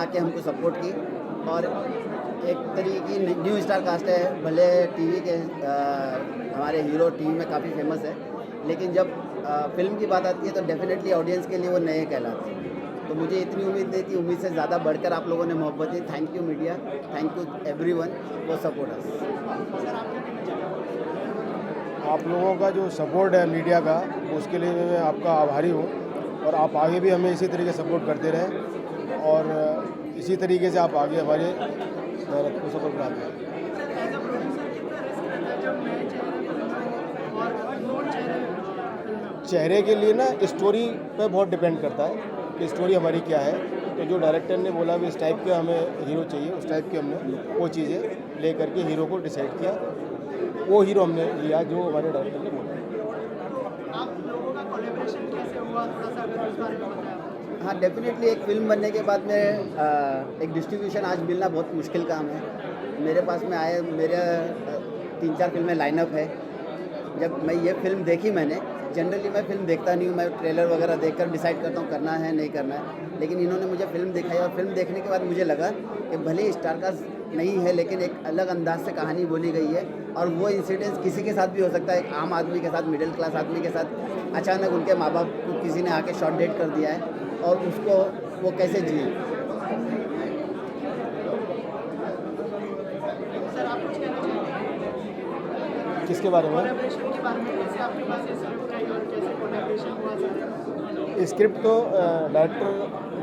आके हमको सपोर्ट की। और एक तरीके की न्यू स्टार कास्ट है, भले टीवी के हमारे हीरो टीवी में काफ़ी फेमस है, लेकिन जब फिल्म की बात आती है तो डेफिनेटली ऑडियंस के लिए वो नए कहलाते हैं। तो मुझे इतनी उम्मीद नहीं थी, उम्मीद से ज़्यादा बढ़कर आप लोगों ने मोहब्बत दी। Thank you media, thank you everyone for support us. आप लोगों का जो सपोर्ट है मीडिया का, उसके लिए मैं आपका आभारी हूँ और आप आगे भी हमें इसी तरीके सपोर्ट करते रहें और इसी तरीके से आप आगे हमारे मेहनत को सफल बनाते हैं। चेहरे के लिए ना स्टोरी पे बहुत डिपेंड करता है कि स्टोरी हमारी क्या है। तो जो डायरेक्टर ने बोला भी इस टाइप के हमें हीरो चाहिए, उस टाइप के हमने वो चीज़ें ले करके हीरो को डिसाइड किया, वो हीरो हमने लिया जो हमारे डायरेक्टर ने बोला। आप लोगों का कोलैबोरेशन कैसे हुआ, थोड़ा सा अगर उस बारे में बताएं। हाँ, डेफिनेटली एक फ़िल्म बनने के बाद में एक डिस्ट्रीब्यूशन आज मिलना बहुत मुश्किल काम है। मेरे पास में आए, मेरे 3-4 फिल्में लाइनअप है। जब मैं ये फ़िल्म देखी मैंने, जनरली मैं फ़िल्म देखता नहीं हूँ, मैं ट्रेलर वगैरह देखकर डिसाइड करता हूँ करना है नहीं करना है, लेकिन इन्होंने मुझे फ़िल्म दिखाई और फ़िल्म देखने के बाद मुझे लगा कि भले ही स्टारकास्ट नहीं है, लेकिन एक अलग अंदाज से कहानी बोली गई है और वो इंसिडेंस किसी के साथ भी हो सकता है। एक आम आदमी के साथ, मिडिल क्लास आदमी के साथ अचानक उनके माँ बाप को किसी ने आके शॉर्ट डेट कर दिया है और उसको वो कैसे जिए। सर आप कुछ कहना चाहेंगे किसके बारे में? कोलैबोरेशन के बारे में, कैसे आपके पास ये स्क्रिप्ट आई और कैसे कोलैबोरेशन हुआ सर? स्क्रिप्ट तो डायरेक्टर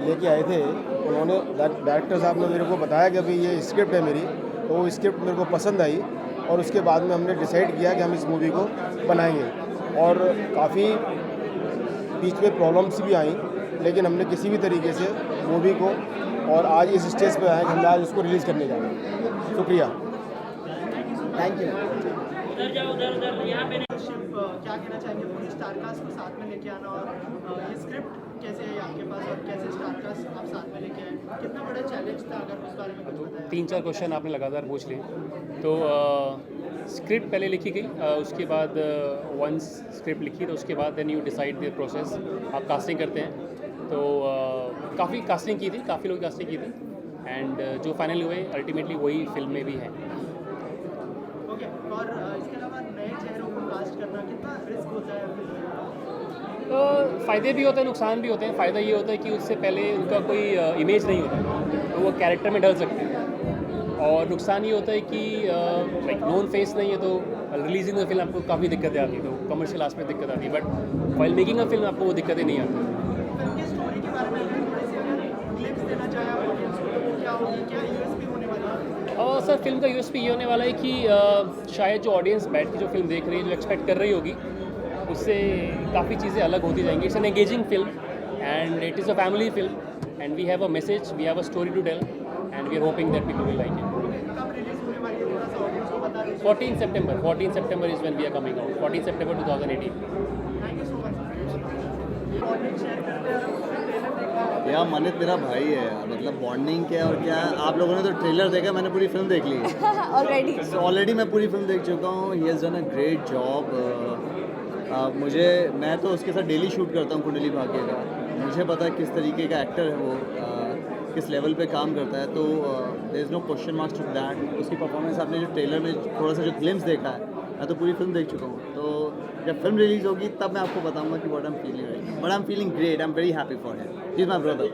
लेके आए थे, उन्होंने डायरेक्टर साहब ने मेरे को बताया कि अभी ये स्क्रिप्ट है मेरी, तो वो स्क्रिप्ट मेरे को पसंद आई और उसके बाद में हमने डिसाइड किया कि हम इस मूवी को बनाएंगे। और काफ़ी बीच में प्रॉब्लम्स भी आई, लेकिन हमने किसी भी तरीके से मूवी को और आज इस स्टेज पे आए कि हम आज उसको रिलीज़ करने जा रहे हैं। शुक्रिया, थैंक यू। क्या कहना चाहेंगे पूरी स्टारकास्ट को साथ में लेके आना और ये स्क्रिप्ट कैसे है आपके पास और कैसे स्टारकास्ट आप साथ में लेके आए, कितना बड़ा चैलेंज था, अगर उस बारे में कुछ बताएं। 3-4 क्वेश्चन आपने लगातार पूछ लिए। तो स्क्रिप्ट पहले लिखी गई, उसके बाद वंस स्क्रिप्ट लिखी तो उसके बाद then you decide the process. आप कास्टिंग करते हैं तो काफ़ी कास्टिंग की थी, काफ़ी लोग कास्टिंग की थी एंड जो फाइनल हुए अल्टीमेटली वही फिल्म में भी हैं। ओके, और इसके अलावा नए चेहरों को कास्ट करना कितना रिस्क होता है? तो फ़ायदे भी होते हैं, नुकसान भी होते हैं। फ़ायदा ये होता है कि उससे पहले उनका कोई इमेज नहीं होता, तो वो कैरेक्टर में ढल सकते हैं। और नुकसान ये होता है कि लाइक नोन फेस नहीं है तो रिलीजिंग द फिल्म आपको काफ़ी दिक्कतें आती हैं, तो कमर्शियल आस्पेक्ट में दिक्कत आती है, but while making a film आपको वो दिक्कतें नहीं आती। फिल्म की स्टोरी के बारे में अगर थोड़ी सी अगर ग्लिम्स देना चाहे आप ऑडियंस को, तो वो क्या होगी, क्या यूएसपी होने वाला है? और सर फिल्म का यूएसपी ये होने वाला है कि शायद जो ऑडियंस बैठ के जो फिल्म देख रही है, जो एक्सपेक्ट कर रही होगी, उससे काफ़ी चीज़ें अलग होती जाएंगी। It's an engaging film and it is a family film and we have a message, we have a story to tell and we are hoping that people will like it. कब रिलीज होने वाली है, थोड़ा सा audience को बता दीजिए। 14 September is when we are coming out, 14 September 2018। Thank you so much. Audience share करते हैं यार मनित मेरा भाई है यार, मतलब बॉन्डिंग क्या और क्या है। आप लोगों ने तो ट्रेलर देखा, मैंने पूरी फिल्म देख ली है ऑलरेडी मैं पूरी फिल्म देख चुका हूँ। He has done a great job. मैं तो उसके साथ डेली शूट करता हूँ कुंडली भाग्य का। मुझे पता है किस तरीके का एक्टर है वो, किस लेवल पे काम करता है, तो there is no question marks to that. उसकी परफॉर्मेंस आपने जो ट्रेलर में थोड़ा सा जो ग्लिम्स देखा है, मैं तो पूरी फिल्म देख चुका हूँ। तो जब फिल्म रिलीज़ होगी तब मैं आपको बताऊंगा कि what I am feeling right, but I am feeling great. I am very happy for him, he is my brother.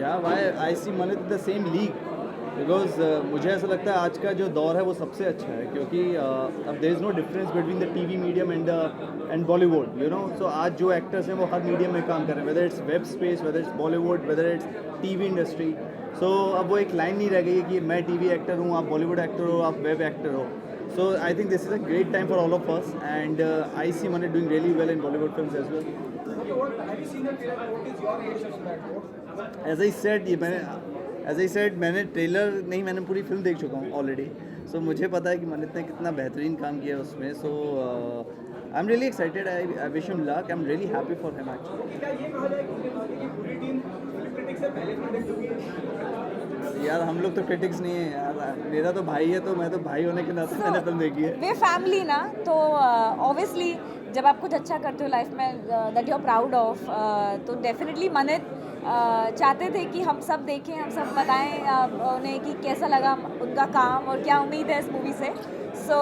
Yeah, why I see Manit in the same league because मुझे ऐसा लगता है आज का जो दौर है वो सबसे अच्छा है, क्योंकि अब there is no difference between the TV medium and Bollywood, you know. So आज जो एक्टर्स हैं वो हर मीडियम में काम कर रहे हैं, whether it's web space, whether it's Bollywood, whether it's TV industry. So अब वो एक लाइन नहीं रह गई है कि मैं टीवी एक्टर हूँ, आप बॉलीवुड एक्टर हो, आप वेब एक्टर हो। So I think this is a great time for all of us, and I see Manit doing really well in Bollywood films as well. Have you seen the trailer? What is your reaction to that? As I said, मैंने trailer नहीं, मैंने पूरी film देख चुका हूँ already. सो मुझे पता है कि मनित ने कितना बेहतरीन काम किया है उसमें। So I am really excited, I wish him luck, I am really happy for him actually. क्या ये कहा जाए कि पूरी टीम क्रिटिक्स से पहले मैंने क्योंकि यार हम लोग तो क्रिटिक्स नहीं है यार, मेरा तो भाई है, तो मैं तो भाई होने के नाते मैंने फिल्म देखी है। वे फैमिली ना, तो ऑब्वियसली जब आप कुछ अच्छा करते हो लाइफ में that you are proud of, तो डेफिनेटली मनित चाहते थे कि हम सब देखें, हम सब बताएं उन्हें कि कैसा लगा उनका काम और क्या उम्मीद है इस मूवी से। सो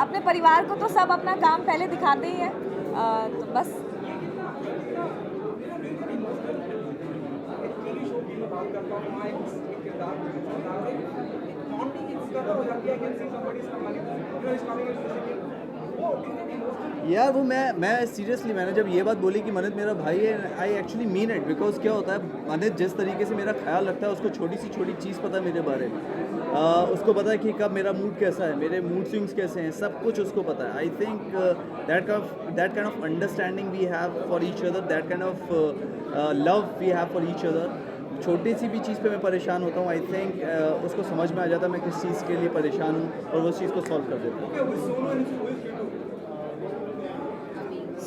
अपने परिवार को तो सब अपना काम पहले दिखाते ही हैं, तो बस। टीवी शो की मैं बात करता हूँ, वहाँ एक किरदार नॉटी की कदर हो जाती है कि सी समबडी इज कमिंग, यार वो मैं सीरियसली, मैंने जब ये बात बोली कि मनित मेरा भाई है, I actually mean it, because क्या होता है, मनित जिस तरीके से मेरा ख्याल रखता है, उसको छोटी सी छोटी चीज़ पता है मेरे बारे में, उसको पता है कि कब मेरा मूड कैसा है, मेरे मूड स्विंग्स कैसे हैं, सब कुछ उसको पता है। I think that kind of understanding we have for each other, that kind of love we have for each other. छोटी सी भी चीज़ पे मैं परेशान होता हूँ, आई थिंक उसको समझ में आ जाता है मैं किस चीज़ के लिए परेशान हूँ, और वो उस चीज़ को सॉल्व कर देता हूँ।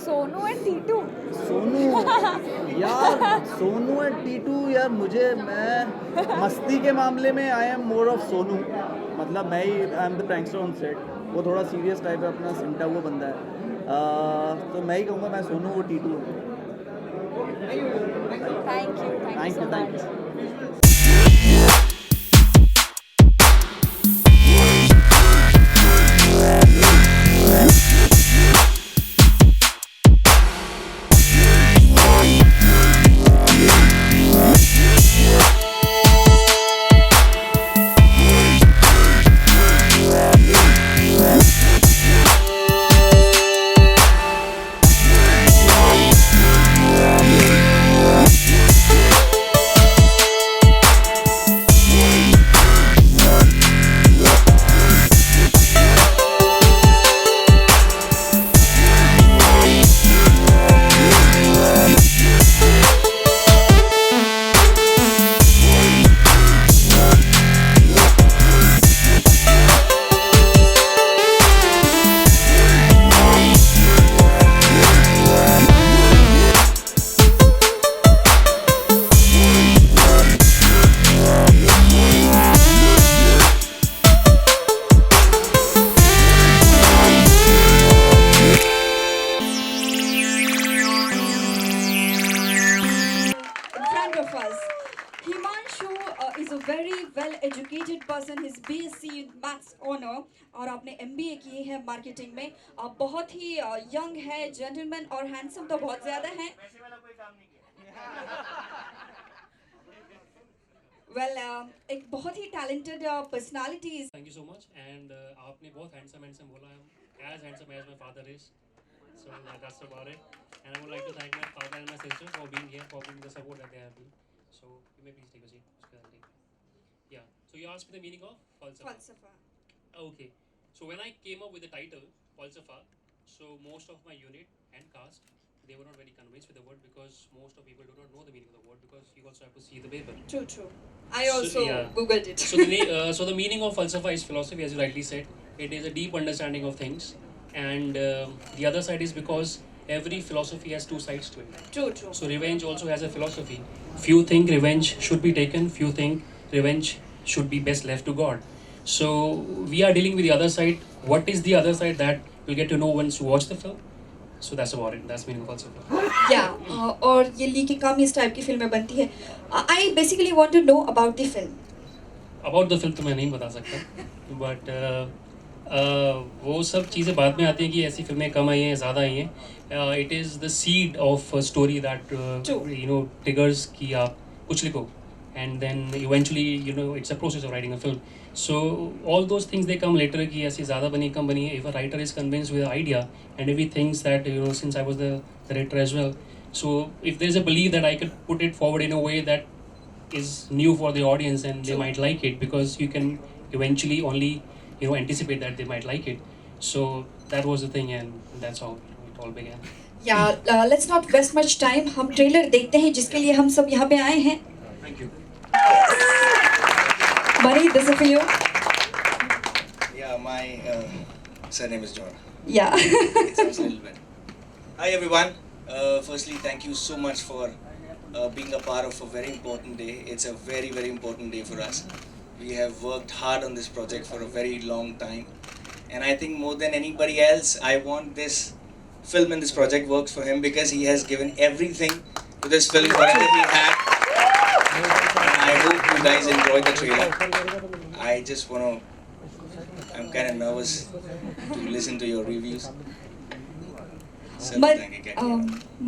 सोनू एंड टीटू, सोनू यार, सोनू एंड टीटू यार, मैं मस्ती के मामले में I am more of Sonu, मतलब मैं ही I am the prankster on set, वो थोड़ा सीरियस टाइप है, अपना सिमटा हुआ बंदा है, तो मैं ही कहूँगा मैं सोनू, वो Titu. Thank you so thank much. You. Educated person, his BSc in maths honour, और आपने MBA की है मार्केटिंग में। आप बहुत ही यंग है, जेंटलमैन और हैंडसम तो बहुत ज़्यादा हैं। वेल एक बहुत ही talented personality. Thank you so much. And आपने बहुत हैंडसम बोला है, as handsome as my father is, so that's about it. And I would like to thank my father and my sister for being here, for being the support that they have been. So you may please take a seat. Yeah so you asked me the meaning of falsafa. Okay, so when I came up with the title falsafa, so most of my unit and cast, they were not very convinced with the word, because most of people do not know the meaning of the word, because you also have to see the paper. True. I also googled it. So the meaning of falsafa is philosophy, as you rightly said. It is a deep understanding of things, and the other side is because every philosophy has two sides to it. True. So revenge also has a philosophy. Few think revenge should be taken, few think revenge should be best left to God. So we are dealing with the other side. What is the other side? That we'll get to know once you watch the film. So that's about it. That's meaning of falsafa. और ये ली की काम इस type की फिल्में बनती है। I basically want to know about the film. About the film तो मैं नहीं बता सकता, but वो सब चीज़ें बाद में आती हैं कि ऐसी फिल्में कम आई हैं, ज़्यादा आई हैं। It is the seed of a story that triggers कि आप कुछ लिखो, and then eventually it's a process of writing a film. So all those things they come later कि ऐसी ज़्यादा बनी कम बनी। If a writer is convinced with an idea and if he thinks that since I was the director as well, so if there's a belief that I could put it forward in a way that is new for the audience and they might like it, because you can eventually only anticipate that they might like it. So that was the thing, and that's how it all began. Let's not waste much time. हम trailer देखते हैं जिसके लिए हम सब यहाँ पे आए हैं। Thank you. Mani, this is for you. Yeah, my surname is John. Yeah. It sounds a little bit. Hi everyone. Firstly, thank you so much for being a part of a very important day. It's a very, very important day for us. We have worked hard on this project for a very long time. And I think more than anybody else, I want this film and this project works for him because he has given everything to this film, whatever he had. And I hope you guys enjoyed the trailer. I just want to, I'm kind of nervous to listen to your reviews.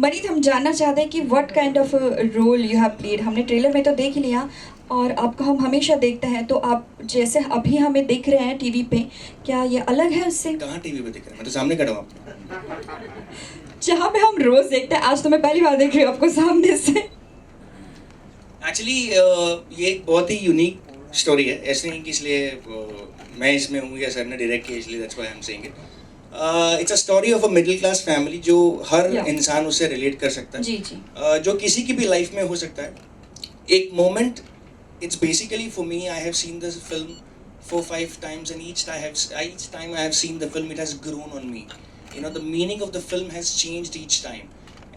मनीत, हम जानना चाहते हैं कि what kind of role you have played. हमने trailer में तो देख ही लिया और आपको हम हमेशा देखते हैं, तो आप जैसे अभी हमें दिख रहे हैं टीवी पे, क्या ये अलग है उससे? कहाँ टीवी पे दिख रहे हैं? मैं तो सामने खड़ा हूँ आपके. जहाँ पे हम रोज देखते हैं, आज तो मैं पहली बार देख रही हूँ आपको सामने से. एक्चुअली ये एक बहुत ही यूनिक स्टोरी है. ऐसे नहीं कि इसलिए मैं इसमें हूँ या सर ने डायरेक्ट किया इसलिए that's why I am saying it. It's a story of a middle class family जो हर इंसान उससे रिलेट कर सकता है. जी जी. जो किसी की भी लाइफ में हो सकता है. एक moment. It's basically for me. I have seen this film 4-5 times, and each time I have seen the film, it has grown on me. You know, the meaning of the film has changed each time.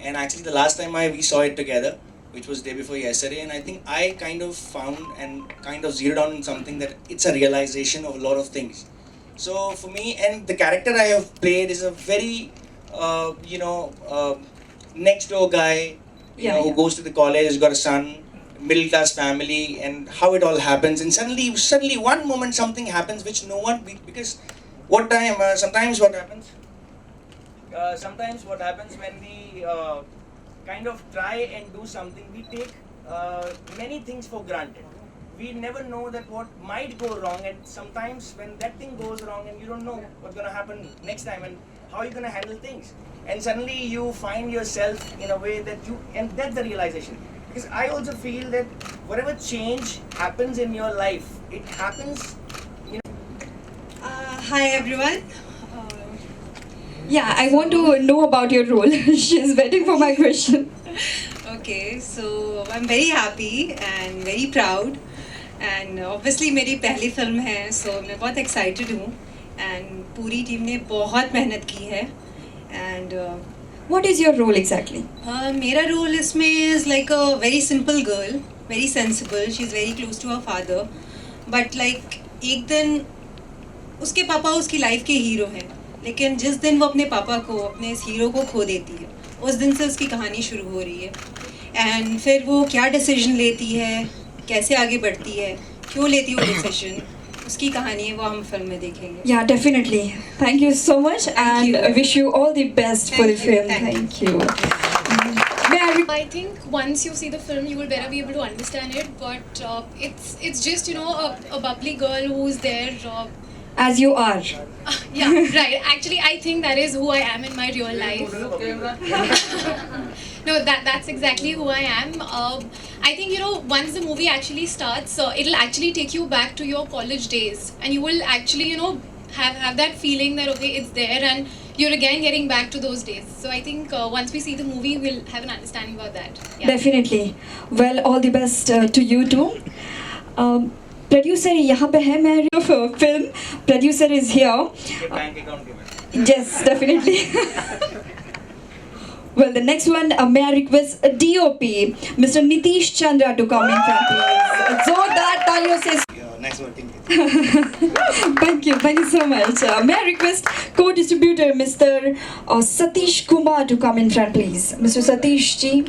And actually, the last time we saw it together, which was day before yesterday, and I think I kind of found and kind of zeroed down on something that it's a realization of a lot of things. So for me, and the character I have played is a very, next door guy, who goes to the college, has got a son. Middle class family, and how it all happens, and suddenly one moment something happens which no one, because sometimes what happens when we kind of try and do something, we take many things for granted. We never know that what might go wrong, and sometimes when that thing goes wrong and you don't know what's going to happen next time and how you're going to handle things, and suddenly you find yourself in a way that and that's the realization. Because I also feel that whatever change happens in your life, it happens, Hi everyone. Yeah, I want to know about your role. She's waiting for my question. Okay, so I'm very happy and very proud. And obviously मेरी पहली film है, so मैं बहुत excited हूँ. And पूरी team ने बहुत मेहनत की है. And What is your role exactly? मेरा रोल इसमें is like a very simple girl, very sensible. She's very close to her father. But like एक दिन उसके पापा उसकी लाइफ के हीरो हैं, लेकिन जिस दिन वो अपने पापा को, अपने इस हीरो को खो देती है, उस दिन से उसकी कहानी शुरू हो रही है. एंड फिर वो क्या डिसीजन लेती है, कैसे आगे बढ़ती है, क्यों लेती है वो डिसीजन, उसकी कहानी है, वो हम फिल्म में देखेंगे. Yeah, definitely. Thank you so much, and wish you all the best for the film. Thank you. I think once you see the film, you will better be able to understand it. But it's just a bubbly girl who's there. As you are. Yeah, right. Actually, I think that is who I am in my real life. No, that's exactly who I am. I think once the movie actually starts, it'll actually take you back to your college days, and you will actually have that feeling that okay, it's there, and you're again getting back to those days. So I think once we see the movie, we'll have an understanding about that. Yeah. Definitely. Well, all the best to you too. Producer यहाँ पे है, मैं film producer is here. Yes, definitely. Well, the next one, may I request a DOP, Mr. Nitish Chandra, to come in front, please. Zordar taaliyon se. Nice working with you. Thank you so much. May I request co-distributor, Mr. Satish Kumar, to come in front, please. Mr. Satish ji.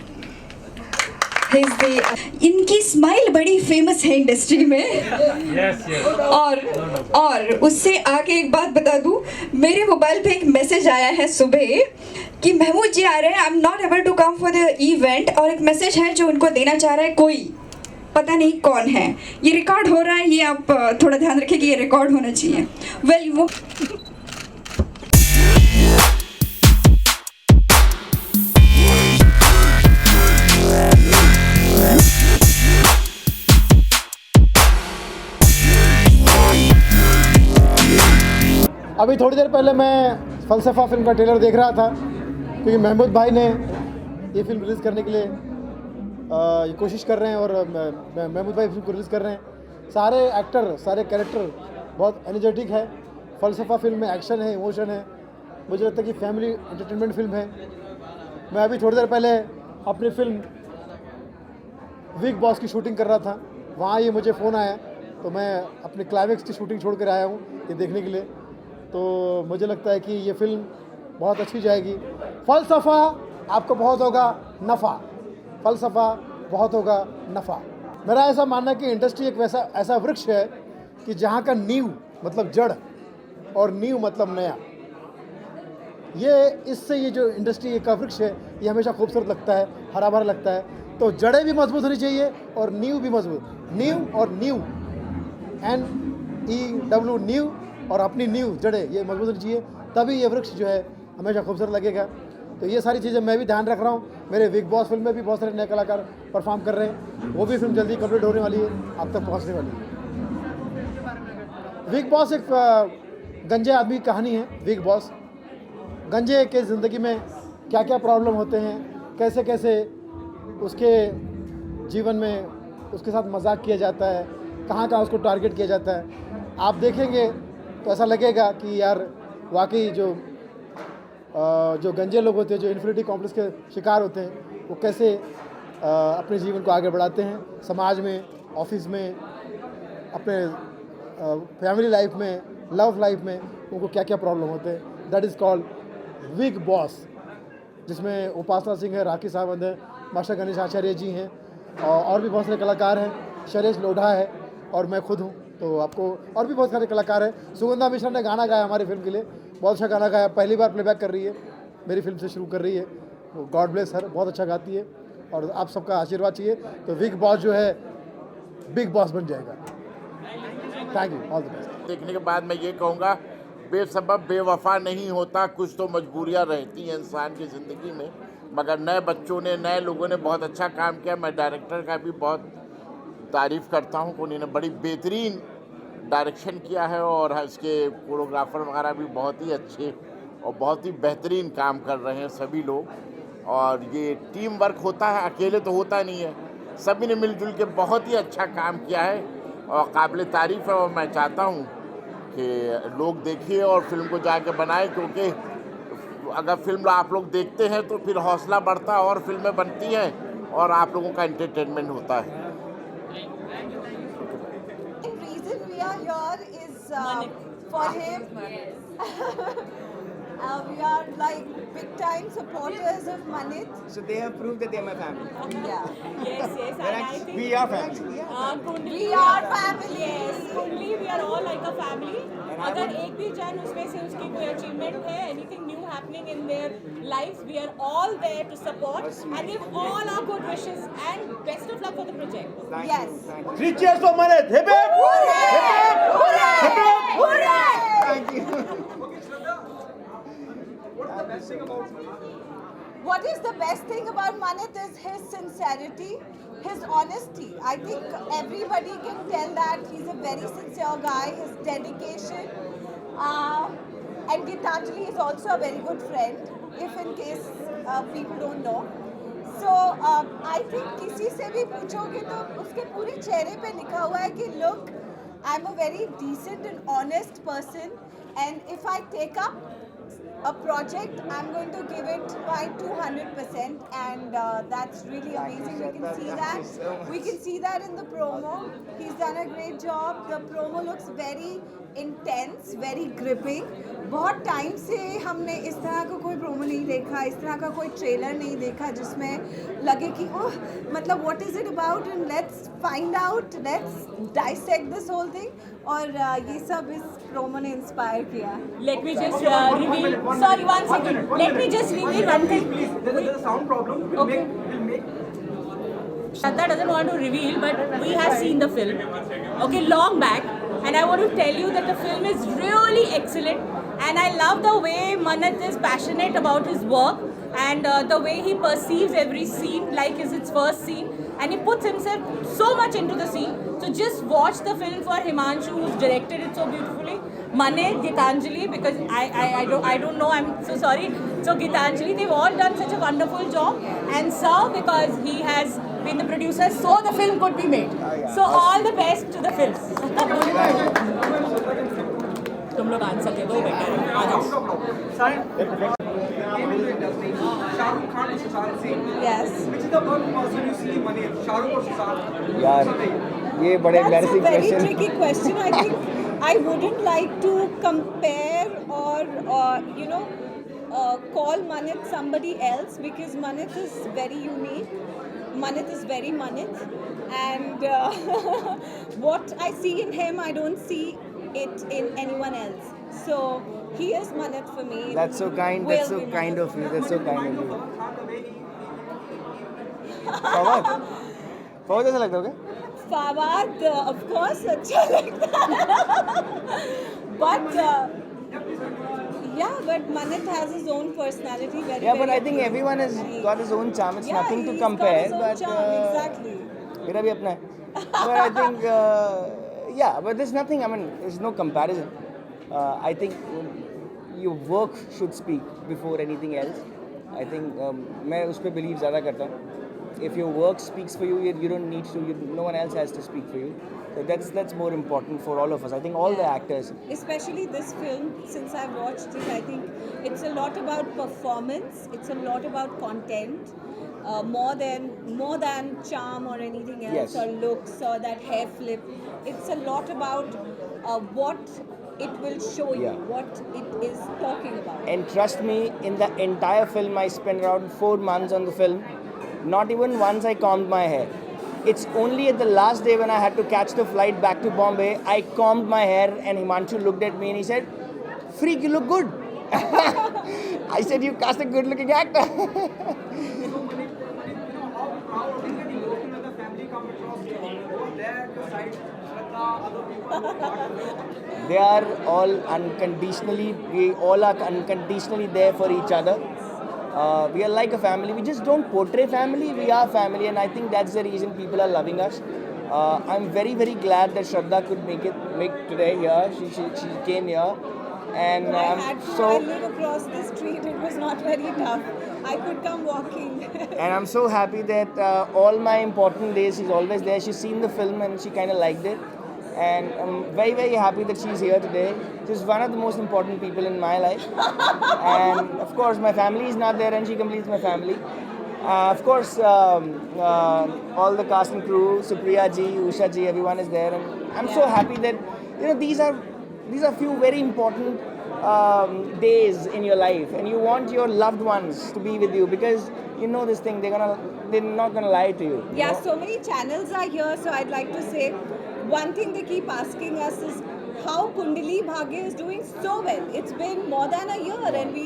इनकी smile बड़ी famous है industry में. और उससे आगे एक बात बता दूं, मेरे मोबाइल पे एक मैसेज आया है सुबह कि महमूद जी आ रहे हैं, I am not able to come for the event, और एक मैसेज है जो उनको देना चाह रहा है कोई, पता नहीं कौन है. ये रिकॉर्ड हो रहा है, ये आप थोड़ा ध्यान रखें कि ये रिकॉर्ड होना चाहिए. वेल वो अभी थोड़ी देर पहले मैं फ़लसफ़ा फिल्म का ट्रेलर देख रहा था, क्योंकि महमूद भाई ने ये फिल्म रिलीज़ करने के लिए ये कोशिश कर रहे हैं, और महमूद भाई फिल्म को रिलीज़ कर रहे हैं. सारे एक्टर, सारे कैरेक्टर बहुत एनर्जेटिक है. फ़लसफ़ा फिल्म में एक्शन है, इमोशन है. मुझे लगता है कि फैमिली एंटरटेनमेंट फिल्म है. मैं अभी थोड़ी देर पहले अपनी फिल्म बिग बॉस की शूटिंग कर रहा था, वहाँ ये मुझे फ़ोन आया, तो मैं अपने क्लाइमेक्स की शूटिंग छोड़ कर आया हूँ ये देखने के लिए। तो मुझे लगता है कि ये फ़िल्म बहुत अच्छी जाएगी। फ़लसफ़ा आपको बहुत होगा नफ़ा, फ़लसफ़ा बहुत होगा नफ़ा। मेरा ऐसा मानना है कि इंडस्ट्री एक ऐसा वृक्ष है कि जहाँ का नींव मतलब जड़ और नींव मतलब नया, ये जो इंडस्ट्री का वृक्ष है ये हमेशा खूबसूरत लगता है, हरा भरा लगता है। तो जड़ें भी मजबूत होनी चाहिए और नींव भी मजबूत। नींव और नींव NEW नींव और अपनी नींव जड़ें ये मजबूत होनी चाहिए, तभी ये वृक्ष जो है हमेशा खूबसूरत लगेगा। तो ये सारी चीज़ें मैं भी ध्यान रख रहा हूँ। मेरे बिग बॉस फिल्म में भी बहुत सारे नए कलाकार परफॉर्म कर रहे हैं, वो भी फिल्म जल्दी कंप्लीट होने वाली है, आप तक पहुँचने वाली है। बिग बॉस एक गंजे आदमी की कहानी है। बिग बॉस गंजे के ज़िंदगी में क्या क्या प्रॉब्लम होते हैं, कैसे कैसे उसके जीवन में उसके साथ मजाक किया जाता है, कहाँ कहाँ उसको टारगेट किया जाता है। आप देखेंगे तो ऐसा लगेगा कि यार वाकई जो गंजे लोग होते हैं, जो इन्फिनिटी कॉम्प्लेक्स के शिकार होते हैं, वो कैसे अपने जीवन को आगे बढ़ाते हैं, समाज में, ऑफिस में, अपने फैमिली लाइफ में, लव लाइफ में उनको क्या क्या प्रॉब्लम होते हैं। That is called big boss, जिसमें उपासना सिंह है, राखी सावंत है, मास्टर गणेश आचार्य जी हैं और भी बहुत सारे कलाकार हैं, शरेश लोढ़ा है और मैं खुद हूँ। तो आपको और भी बहुत सारे कलाकार हैं। सुगंधा मिश्रा ने गाना गाया हमारी फिल्म के लिए, बहुत अच्छा गाना गाया, पहली बार प्लेबैक कर रही है, मेरी फिल्म से शुरू कर रही है। वो गॉड ब्लेस हर, बहुत अच्छा गाती है और आप सबका आशीर्वाद चाहिए तो बिग बॉस जो है बिग बॉस बन जाएगा। Thank you, all the best. देखने के बाद मैं ये कहूँगा, बेसबब बेवफा नहीं होता, कुछ तो मजबूरियाँ रहती हैं इंसान की ज़िंदगी में, मगर नए बच्चों ने, नए लोगों ने बहुत अच्छा काम किया। मैं डायरेक्टर का भी बहुत तारीफ़ करता हूँ कि उन्होंने बड़ी बेहतरीन डायरेक्शन किया है और इसके कोरियोग्राफर वगैरह भी बहुत ही अच्छे और बहुत ही बेहतरीन काम कर रहे हैं सभी लोग। और ये टीम वर्क होता है, अकेले तो होता नहीं है, सभी ने मिलजुल के बहुत ही अच्छा काम किया है और काबिल तारीफ़ है। और मैं चाहता हूँ कि लोग देखिए और फिल्म को जाके बनाएं, क्योंकि अगर फिल्म आप लोग देखते हैं तो फिर हौसला बढ़ता है और फिल्में बनती हैं और आप लोगों का एंटरटेनमेंट होता है। For him, we are like big time supporters of Manit. So they have proved that they are my family. Yeah. Yes, and I think We are family. Kundli, We are family. Yes, Kundli, we are all like a family. अगर एक भी जन उसमें से उसकी कोई achievement है, anything new happening in their lives, we are all there to support and give all our good wishes and best of luck for the project. Yes. Three cheers for Manit. Hip hip! Thank you. What is the best thing about Manit is his sincerity, his honesty. I think everybody can tell that he's a very sincere guy, his dedication. And Gitanjali is also a very good friend, if in case people don't know. So I think किसी से भी पूछोगे तो उसके पूरे चेहरे पे लिखा हुआ है कि look, I'm a very decent and honest person, and if I take up a project, I'm going to give it my 200%, and that's really amazing. We can see that. We can see that in the promo. He's done a great job. The promo looks very intense, very gripping. बहुत time से हमने इस तरह का कोई promo नहीं देखा, इस तरह का कोई ट्रेलर नहीं देखा जिसमें लगे कि ओह मतलब what is it about, and let's find out, let's dissect this whole thing. और ये सब इस प्रोमो ने इंस्पायर किया. Let me just reveal. Sorry, one second. Let me just reveal one thing. Please, there is a sound problem. Okay. We'll make. Shraddha doesn't want to reveal, but we have seen the film, okay, long back, and I want to tell you that the film is really excellent, and I love the way Manit is passionate about his work, and the way he perceives every scene like it's his first scene, and he puts himself so much into the scene. So just watch the film for Himanshu, who's directed it so beautifully. Manit, Gitanjali, because I don't know, I'm so sorry. So Gitanjali, they've all done such a wonderful job, and Sir, because he has been the producer, so the film could be made. So all the best to the film. तुम लोग answer दे दो बेटा, आ जाओ. came into industry, Shah Rukh Khan to Sushant Singh. Yes. Which is the one person you see Manit, Shah Rukh or Sushant? यार ये बड़े That's a embarrassing very question. tricky question. I think I wouldn't like to compare or call Manit somebody else, because Manit is very unique. Manit is very Manit, and what I see in him, I don't see it in anyone else. So he is Manit for me. That's so kind. Will That's so be kind Manit. of you. That's so kind of you. The way Fawad ऐसा लगता है क्या? Fawad, of course, अच्छा लगता है. But yeah, but Manit has his own personality. Very, Yeah, but very I think everyone has unique. got his own charm. It's Yeah, nothing to he's got compare. his own But charm, exactly. मेरा भी अपना है. But I think yeah, but there's nothing. I mean, there's no comparison. I think your work should speak before anything else. I think मैं उस पर believe ज़्यादा करता हूँ. If your work speaks for you, you don't need to. No one else has to speak for you. So that's more important for all of us. I think all the actors. Especially this film, since I've watched it, I think it's a lot about performance. It's a lot about content, more than charm or anything else, Yes. or looks or that hair flip. It's a lot about what it will show you, Yeah. what it is talking about. And trust me, in the entire film, I spent around 4 months on the film. Not even once I combed my hair. It's only at the last day when I had to catch the flight back to Bombay, I combed my hair, and Himanshu looked at me and he said, "Freak, you look good." I said, "You cast a good-looking actor." So Manit, how proud is it emotional when the family come across you? Who are there at your side? Shraddha, other people who are part of your... They are all unconditionally, we all are unconditionally there for each other. We are like a family. We just don't portray family. We are family, and I think that's the reason people are loving us. I'm very, very glad that Shraddha could make today here. She came here, and I live across the street. It was not very tough. I could come walking. and I'm so happy that all my important days she's always there. She's seen the film and she kind of liked it. And I'm very, very happy that she's here today. She's one of the most important people in my life. And of course, my family is not there, and she completes my family. Of course, all the cast and crew, Supriya ji, Usha ji, everyone is there. And I'm so happy that these are few very important days in your life, and you want your loved ones to be with you, because you know this thing, they're not gonna lie to you. Yeah, so many channels are here, so I'd like to say one thing they keep asking us is how Kundali Bhagya is doing so well. It's been more than a year, and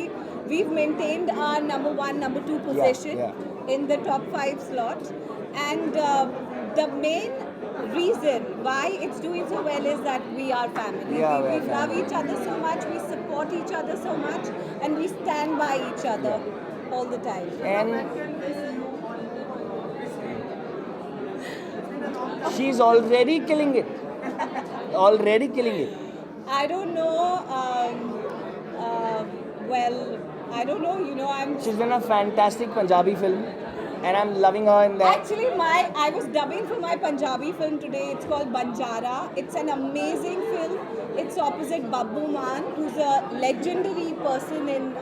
we've maintained our number 1, number 2 position in the top 5 slot. And the main reason why it's doing so well is that we are family. Yeah, we love each other so much, we support each other so much, and we stand by each other all the time. And she's already killing it. Already killing it. I don't know. Well, I don't know. She's done a fantastic Punjabi film, and I'm loving her in that. Actually, I was dubbing for my Punjabi film today. It's called Banjara. It's an amazing film. It's opposite Babbu Maan, who's a legendary person in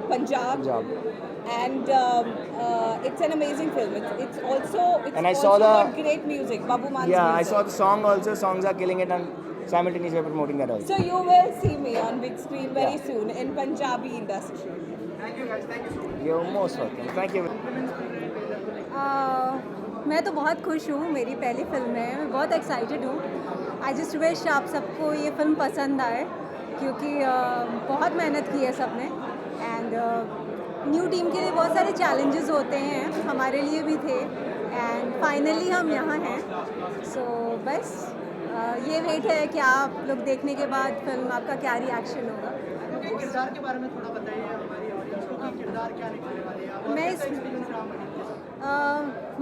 Punjab. And it's an amazing film. It's also got great music. Babbu Maan's music. I saw the song also. Songs are killing it, and simultaneously we're promoting that also. So you will see me on big screen very soon in Punjabi industry. Thank you guys. Thank you so much. You're most welcome. Thank you. मैं तो बहुत खुश हूँ, मेरी पहली film है, मैं बहुत एक्साइटेड हूँ. आई जस्ट विश आप सबको ये फिल्म पसंद आए, क्योंकि बहुत मेहनत की है सबने. एंड न्यू टीम के लिए बहुत सारे चैलेंजेस होते हैं, हमारे लिए भी थे, एंड फाइनली हम यहाँ हैं. सो बस ये वेट है कि आप लोग देखने के बाद फिल्म आपका क्या रिएक्शन होगा. किरदार के बारे में थोड़ा बताइए हमारी ऑडियंस को कि किरदार क्या निकलने वाले हैं. मैं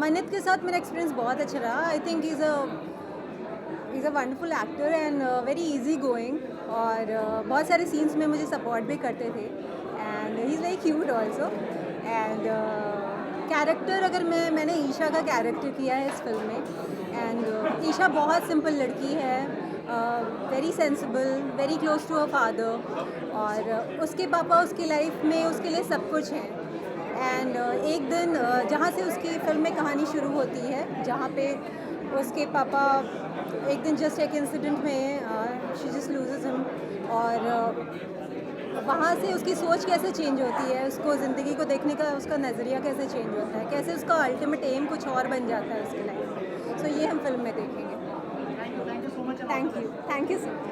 मनित के साथ मेरा एक्सपीरियंस बहुत अच्छा रहा. I think is a wonderful actor and very easy going, और बहुत सारे सीन्स में मुझे सपोर्ट भी करते थे, and he is very cute also. And character अगर मैंने ईशा का कैरेक्टर किया है इस फिल्म में, एंड ईशा बहुत सिंपल लड़की है, very sensible, very close to a father, और उसके पापा उसकी लाइफ में उसके लिए सब कुछ हैं। एंड एक दिन जहाँ से उसकी फिल्म में कहानी शुरू होती है, जहाँ पे उसके पापा एक दिन जस्ट एक इंसिडेंट में शी जस्ट लूजेस हिम, और वहाँ से उसकी सोच कैसे चेंज होती है, उसको ज़िंदगी को देखने का उसका नज़रिया कैसे चेंज होता है, कैसे उसका अल्टीमेट एम कुछ और बन जाता है उसकी लाइफ में। सो ये हम फिल्म में देखेंगे। Thank you so much. Thank you so much.